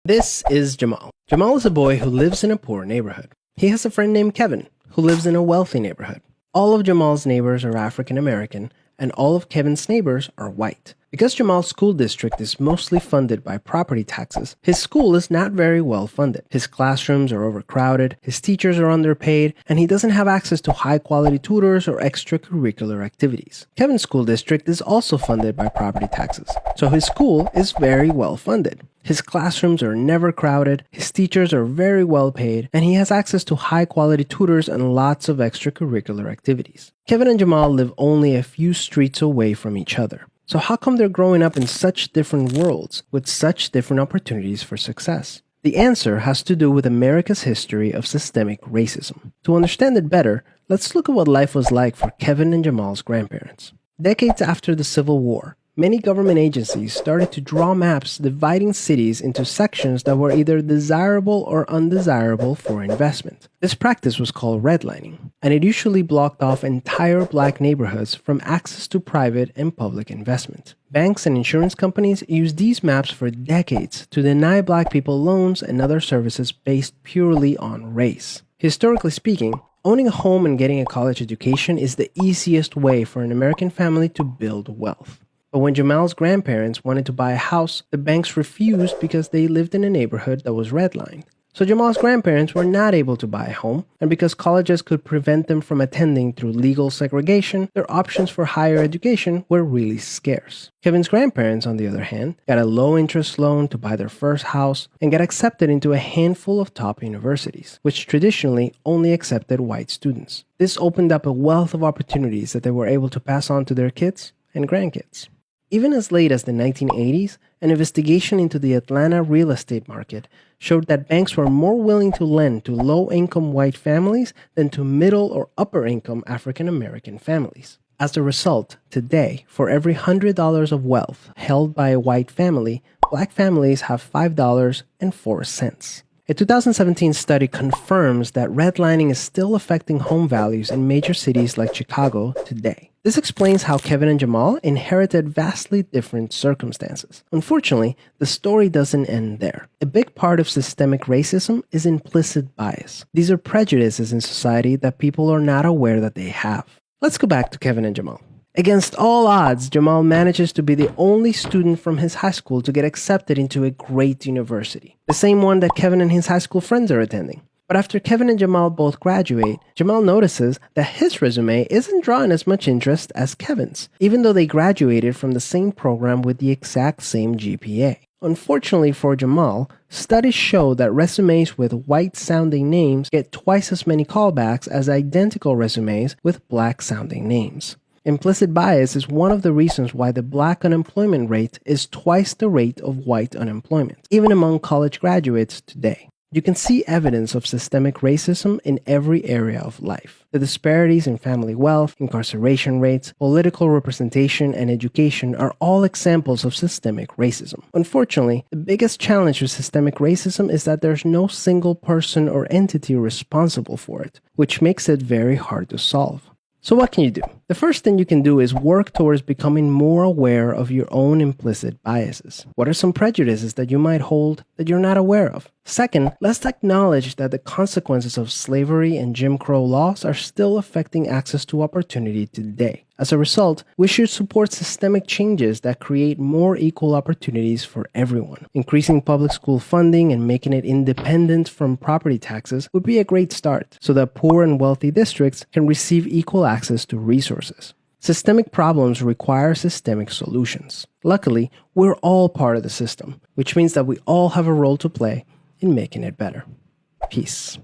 This is Jamal. Jamal is a boy who lives in a poor neighborhood. He has a friend named Kevin, who lives in a wealthy neighborhood. All of Jamal's neighbors are African American, and all of Kevin's neighbors are white. Because Jamal's school district is mostly funded by property taxes, his school is not very well funded. His classrooms are overcrowded, his teachers are underpaid, and he doesn't have access to high-quality tutors or extracurricular activities. Kevin's school district is also funded by property taxes, so his school is very well funded. His classrooms are never crowded, his teachers are very well paid, and he has access to high-quality tutors and lots of extracurricular activities. Kevin and Jamal live only a few streets away from each other. So how come they're growing up in such different worlds with such different opportunities for success? The answer has to do with America's history of systemic racism. To understand it better, let's look at what life was like for Kevin and Jamal's grandparents. Decades after the Civil War, many government agencies started to draw maps dividing cities into sections that were either desirable or undesirable for investment. This practice was called redlining, and it usually blocked off entire black neighborhoods from access to private and public investment. Banks and insurance companies used these maps for decades to deny black people loans and other services based purely on race. Historically speaking, owning a home and getting a college education is the easiest way for an American family to build wealth. But when Jamal's grandparents wanted to buy a house, the banks refused because they lived in a neighborhood that was redlined. So Jamal's grandparents were not able to buy a home, and because colleges could prevent them from attending through legal segregation, their options for higher education were really scarce. Kevin's grandparents, on the other hand, got a low-interest loan to buy their first house and got accepted into a handful of top universities, which traditionally only accepted white students. This opened up a wealth of opportunities that they were able to pass on to their kids and grandkids. Even as late as the 1980s, an investigation into the Atlanta real estate market showed that banks were more willing to lend to low-income white families than to middle or upper-income African-American families. As a result, today, for every $100 of wealth held by a white family, black families have $5.04. A 2017 study confirms that redlining is still affecting home values in major cities like Chicago today. This explains how Kevin and Jamal inherited vastly different circumstances. Unfortunately, the story doesn't end there. A big part of systemic racism is implicit bias. These are prejudices in society that people are not aware that they have. Let's go back to Kevin and Jamal. Against all odds, Jamal manages to be the only student from his high school to get accepted into a great university, the same one that Kevin and his high school friends are attending. But after Kevin and Jamal both graduate, Jamal notices that his resume isn't drawing as much interest as Kevin's, even though they graduated from the same program with the exact same GPA. Unfortunately for Jamal, studies show that resumes with white-sounding names get twice as many callbacks as identical resumes with black-sounding names. Implicit bias is one of the reasons why the black unemployment rate is twice the rate of white unemployment, even among college graduates today. You can see evidence of systemic racism in every area of life. The disparities in family wealth, incarceration rates, political representation, and education are all examples of systemic racism. Unfortunately, the biggest challenge with systemic racism is that there's no single person or entity responsible for it, which makes it very hard to solve. So what can you do? The first thing you can do is work towards becoming more aware of your own implicit biases. What are some prejudices that you might hold that you're not aware of? Second, let's acknowledge that the consequences of slavery and Jim Crow laws are still affecting access to opportunity today. As a result, we should support systemic changes that create more equal opportunities for everyone. Increasing public school funding and making it independent from property taxes would be a great start, so that poor and wealthy districts can receive equal access to resources. Systemic problems require systemic solutions. Luckily, we're all part of the system, which means that we all have a role to play in making it better. Peace.